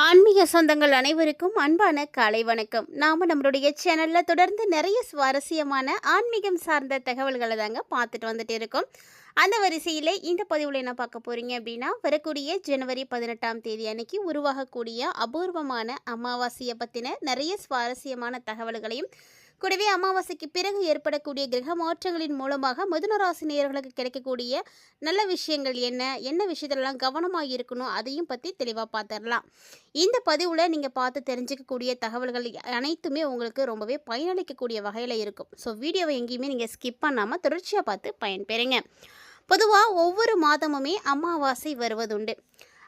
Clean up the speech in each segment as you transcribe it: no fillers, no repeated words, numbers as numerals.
ஆன்மீக சொந்தங்கள் அனைவருக்கும் அன்பான காலை வணக்கம். நம்மளுடைய சேனல்ல தொடர்ந்து நிறைய சுவாரஸ்யமான ஆன்மீகம் சார்ந்த தகவல்களை தாங்க பார்த்துட்டு வந்துட்டு இருக்கோம். அந்த வரிசையில் இந்த பதிவில் என்ன பார்க்க போறீங்க அப்படின்னா, வரக்கூடிய ஜனவரி 18ஆம் தேதி அன்னைக்கு உருவாகக்கூடிய அபூர்வமான அமாவாசையை பற்றின நிறைய சுவாரஸ்யமான தகவல்களையும், கூடவே அமாவாசைக்கு பிறகு ஏற்படக்கூடிய கிரக மாற்றங்களின் மூலமாக மிதுன ராசி நேயர்களுக்கு கிடைக்கக்கூடிய நல்ல விஷயங்கள் என்ன என்ன விஷயத்துலலாம் கவனமாக இருக்கணும், அதையும் பற்றி தெளிவாக பார்த்துடலாம். இந்த பதிவில் நீங்கள் பார்த்து தெரிஞ்சுக்கக்கூடிய தகவல்கள் அனைத்துமே உங்களுக்கு ரொம்பவே பயனளிக்கக்கூடிய வகையில் இருக்கும். ஸோ வீடியோவை எங்கேயுமே நீங்கள் ஸ்கிப் பண்ணாமல் தொடர்ச்சியாக பார்த்து பயன்பெறுங்க. பொதுவாக ஒவ்வொரு மாதமுமே அமாவாசை வருவதுண்டு.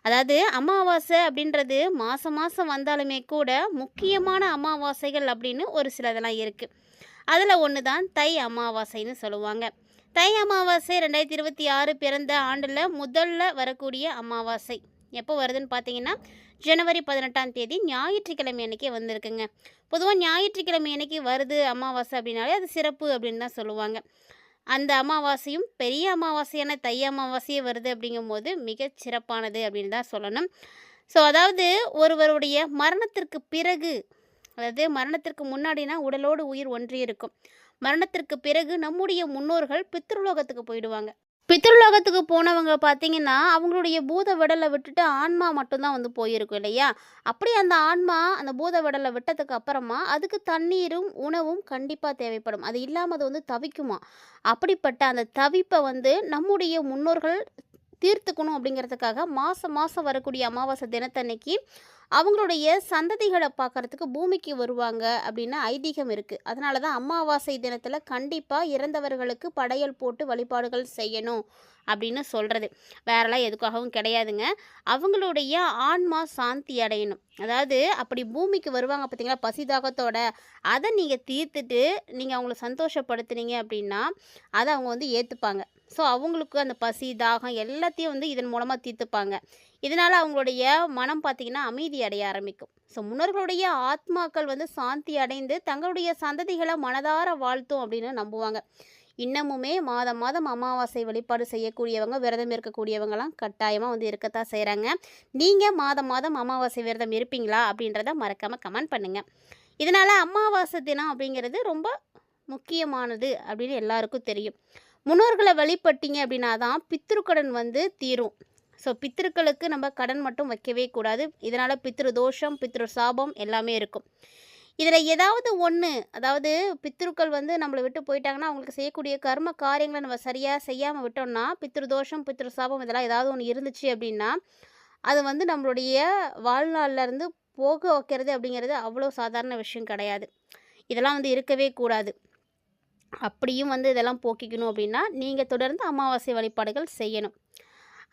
அதாவது அமாவாசை அப்படின்றது மாதம் மாதம் வந்தாலுமே கூட முக்கியமான அமாவாசைகள் அப்படின்னு ஒரு சிலதெல்லாம் இருக்குது. அதில் ஒன்று தான் தை அமாவாசைன்னு சொல்லுவாங்க. தை அமாவாசை 2026 பிறந்த ஆண்டில் முதல்ல வரக்கூடிய அமாவாசை எப்போ வருதுன்னு பார்த்தீங்கன்னா, ஜனவரி 18ஆம் தேதி ஞாயிற்றுக்கிழமை அன்னைக்கு வந்திருக்குங்க. பொதுவாக ஞாயிற்றுக்கிழமை அன்னைக்கு வருது அமாவாசை அப்படின்னாலே அது சிறப்பு அப்படின்னு தான் சொல்லுவாங்க. அந்த அமாவாசையும் பெரிய அமாவாசையான தை அமாவாசையே வருது அப்படிங்கும்போது மிகச் சிறப்பானது அப்படின்னு தான் சொல்லணும். ஸோ அதாவது ஒருவருடைய மரணத்திற்கு பிறகு, அதாவது மரணத்திற்கு முன்னாடினா உடலோடு உயிர் ஒன்றி இருக்கும். மரணத்திற்கு பிறகு நம்முடைய முன்னோர்கள் பித்ருலோகத்துக்கு போயிடுவாங்க. பித்ருலோகத்துக்கு போனவங்க பார்த்தீங்கன்னா, அவங்களுடைய பூத விடலை விட்டுட்டு ஆன்மா மட்டும்தான் வந்து போயிருக்கும் இல்லையா? அப்படி அந்த ஆன்மா அந்த பூத விடலை விட்டதுக்கு அப்புறமா அதுக்கு தண்ணீரும் உணவும் கண்டிப்பாக தேவைப்படும். அது இல்லாமல் அது வந்து தவிக்குமா. அப்படிப்பட்ட அந்த தவிப்பை வந்து நம்முடைய முன்னோர்கள் தீர்த்துக்கணும் அப்படிங்கிறதுக்காக மாதம் மாதம் வரக்கூடிய அமாவாசை தினத்தன்னைக்கு அவங்களுடைய சந்ததிகளை பார்க்குறதுக்கு பூமிக்கு வருவாங்க அப்படின்னு ஐதீகம் இருக்குது. அதனால தான் அமாவாசை தினத்தில் கண்டிப்பாக இறந்தவர்களுக்கு படையல் போட்டு வழிபாடுகள் செய்யணும் அப்படின்னு சொல்கிறது. வேறெல்லாம் எதுக்காகவும் கிடையாதுங்க. அவங்களுடைய ஆன்மா சாந்தி அடையணும். அதாவது அப்படி பூமிக்கு வருவாங்க பார்த்தீங்களா பசிதாகத்தோட, அதை நீங்கள் தீர்த்துட்டு நீங்கள் அவங்கள சந்தோஷப்படுத்துனீங்க அப்படின்னா அதை அவங்க வந்து ஏற்றுப்பாங்க. ஸோ அவங்களுக்கு அந்த பசி தாகம் எல்லாத்தையும் வந்து இதன் மூலமாக தீர்த்துப்பாங்க. இதனால் அவங்களுடைய மனம் பார்த்திங்கன்னா அமைதி அடைய ஆரம்பிக்கும். ஸோ முன்னோர்களுடைய ஆத்மாக்கள் வந்து சாந்தி அடைந்து தங்களுடைய சந்ததிகளை மனதார வாழ்த்தும் அப்படின்னு நம்புவாங்க. இன்னமுமே மாதம் மாதம் அமாவாசை வழிபாடு செய்யக்கூடியவங்க, விரதம் இருக்கக்கூடியவங்களாம் கட்டாயமாக வந்து இருக்கத்தான் செய்கிறாங்க. நீங்கள் மாதம் மாதம் அமாவாசை விரதம் இருப்பீங்களா அப்படின்றத மறக்காமல் கமெண்ட் பண்ணுங்கள். இதனால் அமாவாசை தினம் அப்படிங்கிறது ரொம்ப முக்கியமானது அப்படின்னு எல்லாருக்கும் தெரியும். முன்னோர்களை வழிபட்டீங்க அப்படின்னா தான் பித்ருக்கடன் வந்து தீரும். ஸோ பித்திருக்களுக்கு நம்ம கடன் மட்டும் வைக்கவே கூடாது. இதனால் பித்ரு தோஷம், பித்ரு சாபம் எல்லாமே இருக்கும். இதில் ஏதாவது ஒன்று, அதாவது பித்ருக்கள் வந்து நம்மளை விட்டு போயிட்டாங்கன்னா அவங்களுக்கு செய்யக்கூடிய கர்ம காரியங்களை நம்ம சரியாக செய்யாமல் விட்டோம்னா, பித்ரு தோஷம், பித்ரு சாபம் இதெல்லாம் ஏதாவது ஒன்று இருந்துச்சு அப்படின்னா அது வந்து நம்மளுடைய வாழ்நாள்லேருந்து போக வைக்கிறது அப்படிங்கிறது அவ்வளோ சாதாரண விஷயம் கிடையாது. இதெல்லாம் வந்து இருக்கவே கூடாது. அப்படியும் வந்து இதெல்லாம் போக்கிக்கணும் அப்படின்னா நீங்கள் தொடர்ந்து அமாவாசை வழிபாடுகள் செய்யணும்.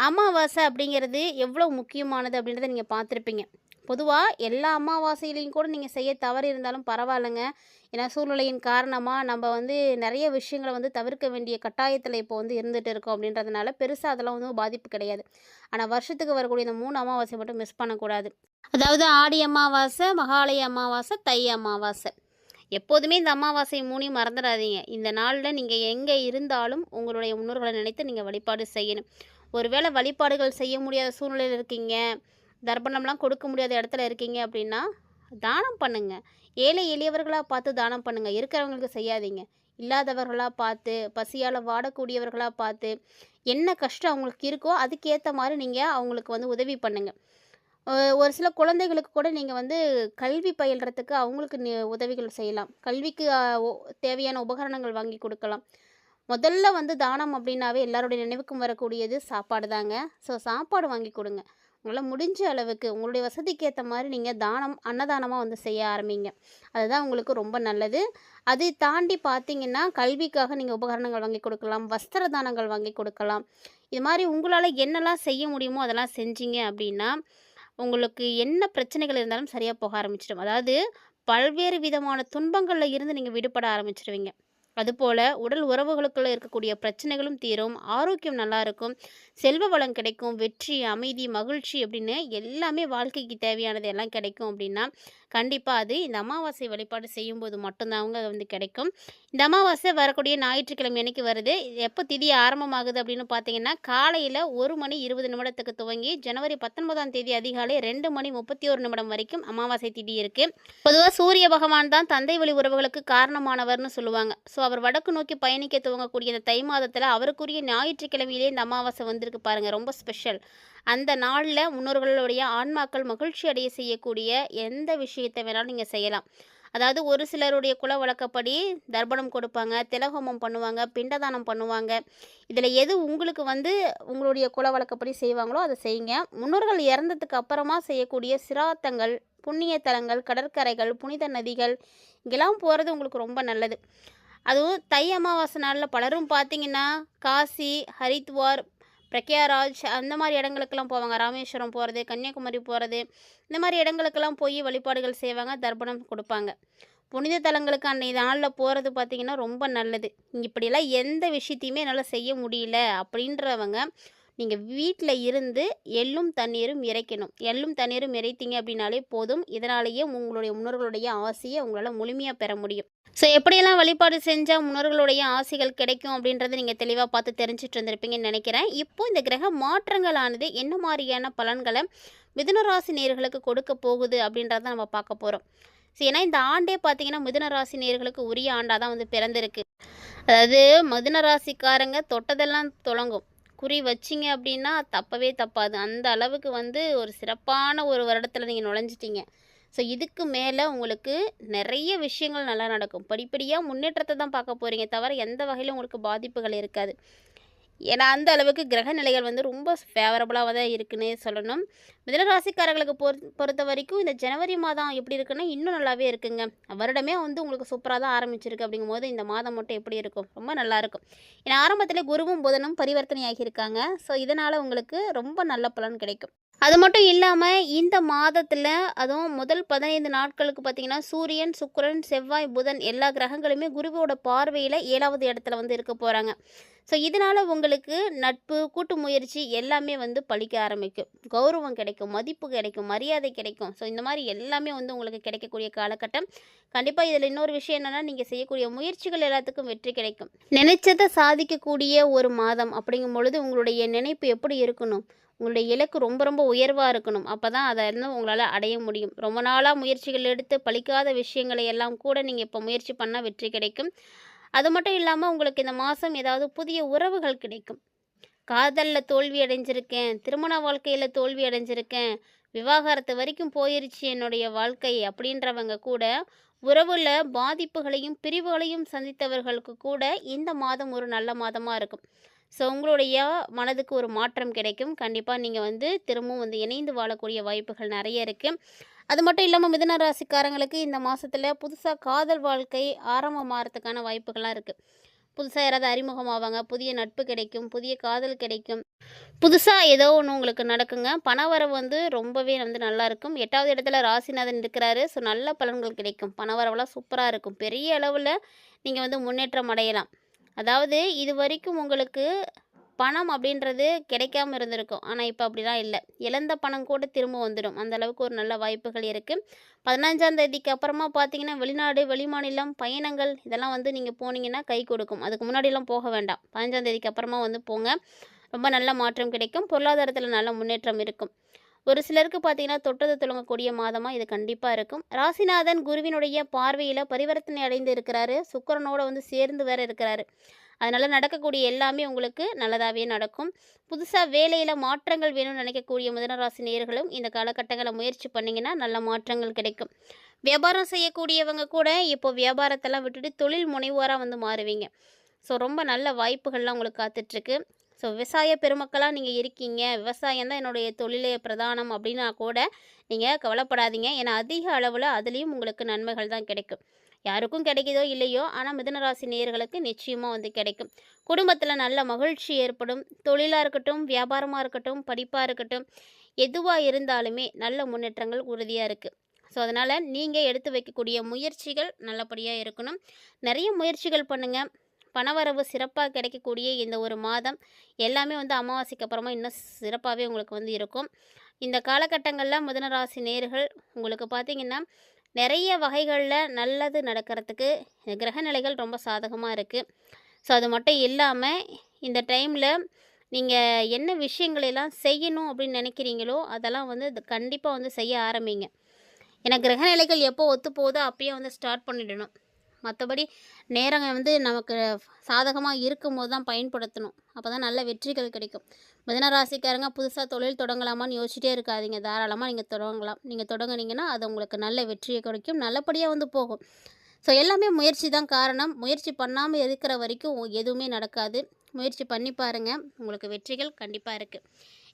அமாவாசை அப்படிங்கிறது எவ்வளோ முக்கியமானது அப்படின்றத நீங்கள் பார்த்துருப்பீங்க. பொதுவாக எல்லா அமாவாசையிலையும் கூட நீங்கள் செய்ய தவறு இருந்தாலும் பரவாயில்லைங்க. ஏன்னா சூழ்நிலையின் காரணமாக நம்ம வந்து நிறைய விஷயங்களை வந்து தவிர்க்க வேண்டிய கட்டாயத்தில் இப்போ வந்து இருந்துகிட்டு இருக்கோம். அப்படின்றதுனால பெருசாக அதெல்லாம் வந்து பாதிப்பு கிடையாது. ஆனால் வருஷத்துக்கு வரக்கூடிய இந்த 3 அமாவாசை மட்டும் மிஸ் பண்ணக்கூடாது. அதாவது ஆடி அமாவாசை, மகாலய அமாவாசை, தை அமாவாசை. எப்போதுமே இந்த அமாவாசை 3ஐயும் மறந்துடாதீங்க. இந்த நாளில் நீங்கள் எங்கே இருந்தாலும் உங்களுடைய முன்னோர்களை நினைத்து நீங்கள் வழிபாடு செய்யணும். ஒருவேளை வழிபாடுகள் செய்ய முடியாத சூழ்நிலையில் இருக்கீங்க, தர்ப்பணம்லாம் கொடுக்க முடியாத இடத்துல இருக்கீங்க அப்படின்னா தானம் பண்ணுங்கள். ஏழை எளியவர்களாக பார்த்து தானம் பண்ணுங்கள். இருக்கிறவங்களுக்கு செய்யாதீங்க. இல்லாதவர்களாக பார்த்து, பசியால் வாடக்கூடியவர்களாக பார்த்து, என்ன கஷ்டம் அவங்களுக்கு இருக்கோ அதுக்கேற்ற மாதிரி நீங்கள் அவங்களுக்கு வந்து உதவி பண்ணுங்கள். ஒரு சில குழந்தைகளுக்கு கூட நீங்கள் வந்து கல்வி பயில்றதுக்கு அவங்களுக்கு உதவிகள் செய்யலாம். கல்விக்கு தேவையான உபகரணங்கள் வாங்கி கொடுக்கலாம். முதல்ல வந்து தானம் அப்படின்னாவே எல்லாருடைய நினைவுக்கும் வரக்கூடியது சாப்பாடு தாங்க. ஸோ சாப்பாடு வாங்கி கொடுங்க. உங்களால் முடிஞ்ச அளவுக்கு உங்களுடைய வசதிக்கு ஏற்ற மாதிரி நீங்கள் அன்னதானமாக வந்து செய்ய ஆரம்பிங்க. அதுதான் உங்களுக்கு ரொம்ப நல்லது. அதை தாண்டி பார்த்தீங்கன்னா கல்விக்காக நீங்கள் உபகரணங்கள் வாங்கி கொடுக்கலாம், வஸ்திர தானங்கள் வாங்கி கொடுக்கலாம். இது மாதிரி உங்களால் என்னெல்லாம் செய்ய முடியுமோ அதெல்லாம் செஞ்சீங்க அப்படின்னா உங்களுக்கு என்ன பிரச்சனைகள் இருந்தாலும் சரியாக போக ஆரம்பிச்சிடும். அதாவது பல்வேறு விதமான துன்பங்களில் இருந்து நீங்கள் விடுபட ஆரம்பிச்சிடுவீங்க. அதுபோல உடல் உறவுகளுக்குள்ள இருக்கக்கூடிய பிரச்சனைகளும் தீரும், ஆரோக்கியம் நல்லா இருக்கும், செல்வ வளம் கிடைக்கும், வெற்றி, அமைதி, மகிழ்ச்சி அப்படின்னு எல்லாமே வாழ்க்கைக்கு தேவையானது எல்லாம் கிடைக்கும் அப்படின்னா, கண்டிப்பா அது இந்த அமாவாசை வழிபாடு செய்யும்போது மட்டும்தாங்க அது வந்து கிடைக்கும். இந்த அமாவாசை வரக்கூடிய ஞாயிற்றுக்கிழமை அன்னைக்கு வருது. எப்போ திதி ஆரம்பமாகுது அப்படின்னு பார்த்தீங்கன்னா, காலையில 1 மணி 20 நிமிடத்துக்கு துவங்கி ஜனவரி 19ஆம் தேதி அதிகாலை 2 மணி 31 நிமிடம் வரைக்கும் அமாவாசை திதி இருக்கு. பொதுவா சூரிய பகவான் தான் தந்தை வழி உறவுகளுக்கு காரணமானவர்னு சொல்லுவாங்க. ஸோ அவர் வடக்கு நோக்கி பயணிக்க துவங்கக்கூடிய இந்த தை மாதத்துல அவருக்குரிய ஞாயிற்றுக்கிழமையிலே இந்த அமாவாசை வந்திருக்கு பாருங்க. ரொம்ப ஸ்பெஷல். அந்த நாள்ல முன்னோர்களுடைய ஆன்மாக்கள் மகிழ்ச்சி அடைய செய்யக்கூடிய எந்த விஷயத்தை வேணாலும் நீங்க செய்யலாம். அதாவது ஒரு சிலருடைய குல வழக்கப்படி தர்ப்பணம் கொடுப்பாங்க, திலஹோமம் பண்ணுவாங்க, பிண்டதானம் பண்ணுவாங்க. இதில் எது உங்களுக்கு வந்து உங்களுடைய குல வழக்கப்படி செய்வாங்களோ அதை செய்யுங்க. முன்னோர்கள் இறந்ததுக்கு அப்புறமா செய்யக்கூடிய சிராத்தங்கள், புண்ணிய தலங்கள், கடற்கரைகள், புனித நதிகள் இங்கெல்லாம் போகிறது உங்களுக்கு ரொம்ப நல்லது. அதுவும் தை அமாவாசை நாளில் பலரும் பார்த்தீங்கன்னா காசி, ஹரித்வார், பிரக்யாராஜ் அந்த மாதிரி இடங்களுக்கெல்லாம் போவாங்க. ராமேஸ்வரம் போகிறது, கன்னியாகுமரி போகிறது, இந்த மாதிரி இடங்களுக்கெல்லாம் போய் வழிபாடுகள் செய்வாங்க, தர்ப்பணம் கொடுப்பாங்க. புனித தலங்களுக்கு அன்றைய நாளில் போகிறது பார்த்திங்கன்னா ரொம்ப நல்லது. இப்படியெல்லாம் எந்த விஷயத்தையுமே என்னால் செய்ய முடியல அப்படின்றவங்க நீங்கள் வீட்டில் இருந்து எள்ளும் தண்ணீரும் இறைக்கணும். எள்ளும் தண்ணீரும் இறைத்தீங்க அப்படின்னாலே போதும். இதனாலேயே உங்களுடைய முன்னோர்களுடைய ஆசையை உங்களால் முழுமையாக பெற முடியும். ஸோ எப்படியெல்லாம் வழிபாடு செஞ்சால் முன்னோர்களுடைய ஆசைகள் கிடைக்கும் அப்படின்றத நீங்கள் தெளிவாக பார்த்து தெரிஞ்சுட்டு இருந்திருப்பீங்கன்னு நினைக்கிறேன். இப்போது இந்த கிரக மாற்றங்களானது என்ன மாதிரியான பலன்களை மிதுன ராசி நேயர்களுக்கு கொடுக்க போகுது அப்படின்றத நம்ம பார்க்க போகிறோம். ஸோ ஏன்னா இந்த ஆண்டே பார்த்தீங்கன்னா மிதுன ராசி நேயர்களுக்கு உரிய ஆண்டாக தான் வந்து பிறந்திருக்கு. அதாவது மிதுன ராசிக்காரங்க தொட்டதெல்லாம் தொடங்கும். குறி வச்சிங்க அப்படின்னா தப்பவே தப்பாது. அந்த அளவுக்கு வந்து ஒரு சிறப்பான ஒரு வருடத்தில் நீங்கள் நுழைஞ்சிட்டீங்க. ஸோ இதுக்கு மேலே உங்களுக்கு நிறைய விஷயங்கள் நல்லா நடக்கும். படிப்படியாக முன்னேற்றத்தை தான் பார்க்க போகிறீங்க தவிர எந்த வகையிலும் உங்களுக்கு பாதிப்புகள் இருக்காது. ஏன்னா அந்த அளவுக்கு கிரக நிலைகள் வந்து ரொம்ப ஃபேவரபுளாக தான் இருக்குன்னே சொல்லணும். மிதனராசிக்காரர்களுக்கு பொறுத்த வரைக்கும் இந்த ஜனவரி மாதம் எப்படி இருக்குன்னா இன்னும் நல்லாவே இருக்குங்க. வருடமே வந்து உங்களுக்கு சூப்பராக தான் ஆரம்பிச்சிருக்கு. அப்படிங்கும்போது இந்த மாதம் மட்டும் எப்படி இருக்கும், ரொம்ப நல்லாயிருக்கும். ஏன்னா ஆரம்பத்திலே குருவும் புதனும் பரிவர்த்தனையாகி இருக்காங்க. ஸோ இதனால் உங்களுக்கு ரொம்ப நல்ல பலன் கிடைக்கும். அது மட்டும் இல்லாமல் இந்த மாதத்தில் அதுவும் முதல் 15 நாட்களுக்கு பார்த்திங்கன்னா சூரியன், சுக்கிரன், செவ்வாய், புதன் எல்லா கிரகங்களுமே குருவோட பார்வையில் 7வது இடத்துல வந்து இருக்க போகிறாங்க. ஸோ இதனால் உங்களுக்கு நட்பு, கூட்டு முயற்சி எல்லாமே வந்து பலிக்க ஆரம்பிக்கும். கௌரவம் கிடைக்கும், மதிப்பு கிடைக்கும், மரியாதை கிடைக்கும். ஸோ இந்த மாதிரி எல்லாமே வந்து உங்களுக்கு கிடைக்கக்கூடிய காலகட்டம். கண்டிப்பாக இதில் இன்னொரு விஷயம் என்னென்னா நீங்கள் செய்யக்கூடிய முயற்சிகள் எல்லாத்துக்கும் வெற்றி கிடைக்கும். நினைச்சதை சாதிக்கக்கூடிய ஒரு மாதம் அப்படிங்கும் பொழுது உங்களுடைய நினைப்பு எப்படி இருக்கணும், உங்களுடைய இலக்கு ரொம்ப ரொம்ப உயர்வாக இருக்கணும். அப்போ தான் அதை வந்து உங்களால் அடைய முடியும். ரொம்ப நாளாக முயற்சிகள் எடுத்து பலிக்காத விஷயங்களை எல்லாம் கூட நீங்கள் இப்போ முயற்சி பண்ணால் வெற்றி கிடைக்கும். அது மட்டும் இல்லாமல் உங்களுக்கு இந்த மாதம் ஏதாவது புதிய உறவுகள் கிடைக்கும். காதலில் தோல்வி அடைஞ்சிருக்கேன், திருமண வாழ்க்கையில் தோல்வி அடைஞ்சிருக்கேன், விவாகரத்து வரைக்கும் போயிருச்சு என்னுடைய வாழ்க்கை அப்படின்றவங்க கூட உறவில் பாதிப்புகளையும் பிரிவுகளையும் சந்தித்தவர்களுக்கு கூட இந்த மாதம் ஒரு நல்ல மாதமாக இருக்கும். ஸோ உங்களுடைய மனதுக்கு ஒரு மாற்றம் கிடைக்கும். கண்டிப்பாக நீங்கள் வந்து திரும்பவும் வந்து இணைந்து வாழக்கூடிய வாய்ப்புகள் நிறைய இருக்குது. அது மட்டும் இல்லாமல் மிதுன ராசிக்காரங்களுக்கு இந்த மாதத்தில் புதுசாக காதல் வாழ்க்கை ஆரம்பமாகறதுக்கான வாய்ப்புகள்லாம் இருக்குது. புதுசாக யாராவது அறிமுகமாவாங்க, புதிய நட்பு கிடைக்கும், புதிய காதல் கிடைக்கும், புதுசாக ஏதோ ஒன்று உங்களுக்கு நடக்குங்க. பணவரவு வந்து ரொம்பவே வந்து நல்லாயிருக்கும். 8வது இடத்துல ராசிநாதன் இருக்கிறாரு. ஸோ நல்ல பலன்கள் கிடைக்கும். பணவரவெல்லாம் சூப்பராக இருக்கும். பெரிய அளவில் நீங்கள் வந்து முன்னேற்றம் அடையலாம். அதாவது இது வரைக்கும் உங்களுக்கு பணம் அப்படின்றது கிடைக்காம இருந்திருக்கும். ஆனால் இப்போ அப்படிலாம் இல்லை. இழந்த பணம் கூட திரும்ப வந்துடும். அந்த அளவுக்கு ஒரு நல்ல வாய்ப்புகள் இருக்குது. 15ஆம் தேதிக்கு அப்புறமா பார்த்தீங்கன்னா வெளிநாடு, வெளிமாநிலம் பயணங்கள் இதெல்லாம் வந்து நீங்கள் போனீங்கன்னா கை கொடுக்கும். அதுக்கு முன்னாடிலாம் போக வேண்டாம். 15ஆம் தேதிக்கு அப்புறமா வந்து போங்க. ரொம்ப நல்ல மாற்றம் கிடைக்கும். பொருளாதாரத்தில் நல்ல முன்னேற்றம் இருக்கும். ஒரு சிலருக்கு பார்த்தீங்கன்னா தொட்டது துளங்கக்கூடிய மாதமாக இது கண்டிப்பாக இருக்கும். ராசிநாதன் குருவினுடைய பார்வையில் பரிவர்த்தனை அடைந்து இருக்கிறாரு. சுக்கிரனோட வந்து சேர்ந்து வேற இருக்கிறாரு. அதனால் நடக்கக்கூடிய எல்லாமே உங்களுக்கு நல்லதாகவே நடக்கும். புதுசாக வேலையில் மாற்றங்கள் வேணும்னு நினைக்கக்கூடிய மிதுனராசி நேயர்களும் இந்த காலகட்டங்களை முயற்சி பண்ணிங்கன்னா நல்ல மாற்றங்கள் கிடைக்கும். வியாபாரம் செய்யக்கூடியவங்க கூட இப்போ வியாபாரத்தெல்லாம் விட்டுட்டு தொழில் முனைவோராக வந்து மாறுவீங்க. ஸோ ரொம்ப நல்ல வாய்ப்புகள்லாம் உங்களுக்கு காத்துட்ருக்கு. ஸோ விவசாய பெருமக்களாக நீங்கள் இருக்கீங்க, விவசாயம் தான் என்னுடைய தொழிலே பிரதானம் அப்படின்னா கூட நீங்கள் கவலைப்படாதீங்க. ஏன்னா அதிக அளவில் அதுலேயும் உங்களுக்கு நன்மைகள் தான் கிடைக்கும். யாருக்கும் கிடைக்குதோ இல்லையோ, ஆனால் மிதுனராசி நேயர்களுக்கு நிச்சயமாக வந்து கிடைக்கும். குடும்பத்தில் நல்ல மகிழ்ச்சி ஏற்படும். தொழிலாக இருக்கட்டும், வியாபாரமாக இருக்கட்டும், படிப்பாக இருக்கட்டும், எதுவாக இருந்தாலுமே நல்ல முன்னேற்றங்கள் உறுதியாக இருக்குது. ஸோ அதனால் நீங்கள் எடுத்து வைக்கக்கூடிய முயற்சிகள் நல்லபடியாக இருக்கணும். நிறைய முயற்சிகள் பண்ணுங்கள். பணவரவு சிறப்பாக கிடைக்கக்கூடிய இந்த ஒரு மாதம் எல்லாமே வந்து அமாவாசைக்கு அப்புறமா இன்னும் சிறப்பாகவே உங்களுக்கு வந்து இருக்கும். இந்த காலகட்டங்களில் மிதுன ராசி நேயர்கள் உங்களுக்கு பார்த்திங்கன்னா நிறைய வகைகளில் நல்லது நடக்கிறதுக்கு கிரக நிலைகள் ரொம்ப சாதகமாக இருக்குது. ஸோ அது மட்டும் இல்லாமல் இந்த டைமில் நீங்கள் என்ன விஷயங்களெல்லாம் செய்யணும் அப்படின்னு நினைக்கிறீங்களோ அதெல்லாம் வந்து கண்டிப்பாக வந்து செய்ய ஆரம்பிங்க. ஏன்னா கிரக நிலைகள் எப்போ ஒத்து போதோ அப்பயே வந்து ஸ்டார்ட் பண்ணிடணும். மற்றபடி நேரம் வந்து நமக்கு சாதகமாக இருக்கும்போது தான் பயன்படுத்தணும். அப்போ தான் நல்ல வெற்றிகள் கிடைக்கும். மிதுன ராசிக்காரங்க புதுசாக தொழில் தொடங்கலாமான்னு யோசிச்சிட்டே இருக்காதீங்க. தாராளமாக நீங்கள் தொடங்கலாம். நீங்கள் தொடங்குனீங்கன்னா அது உங்களுக்கு நல்ல வெற்றியை கிடைக்கும். நல்லபடியாக வந்து போகும். ஸோ எல்லாமே முயற்சி தான் காரணம். முயற்சி பண்ணாமல் இருக்கிற வரைக்கும் எதுவுமே நடக்காது. முயற்சி பண்ணி பாருங்கள். உங்களுக்கு வெற்றிகள் கண்டிப்பாக இருக்குது.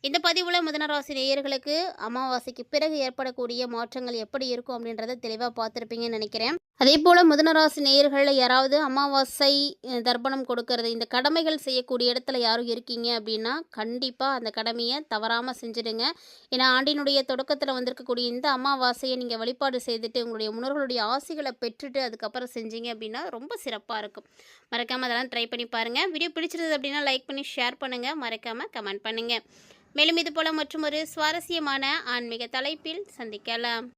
இந்த பதிவில் மிதுன ராசி நேயர்களுக்கு அமாவாசைக்கு பிறகு ஏற்படக்கூடிய மாற்றங்கள் எப்படி இருக்கும் அப்படின்றத தெளிவாக பார்த்துருப்பீங்கன்னு நினைக்கிறேன். அதே போல் மிதுன ராசி நேயர்களில் யாராவது அமாவாசை தர்ப்பணம் கொடுக்கறது, இந்த கடமைகள் செய்யக்கூடிய இடத்துல யாரும் இருக்கீங்க அப்படின்னா கண்டிப்பாக அந்த கடமையை தவறாமல் செஞ்சுடுங்க. ஏன்னா ஆண்டினுடைய தொடக்கத்தில் வந்திருக்கக்கூடிய இந்த அமாவாசையை நீங்கள் வழிபாடு செய்துட்டு உங்களுடைய முன்னோர்களுடைய ஆசைகளை பெற்றுட்டு அதுக்கப்புறம் செஞ்சீங்க அப்படின்னா ரொம்ப சிறப்பாக இருக்கும். மறக்காமல் அதெல்லாம் ட்ரை பண்ணி பாருங்கள். வீடியோ பிடிச்சிருந்தது அப்படின்னா லைக் பண்ணி ஷேர் பண்ணுங்கள். மறக்காமல் கமெண்ட் பண்ணுங்கள். மேலும் இது போல மற்றும் ஒரு சுவாரஸ்யமான ஆன்மீக தலைப்பில் சந்திக்கலாம்.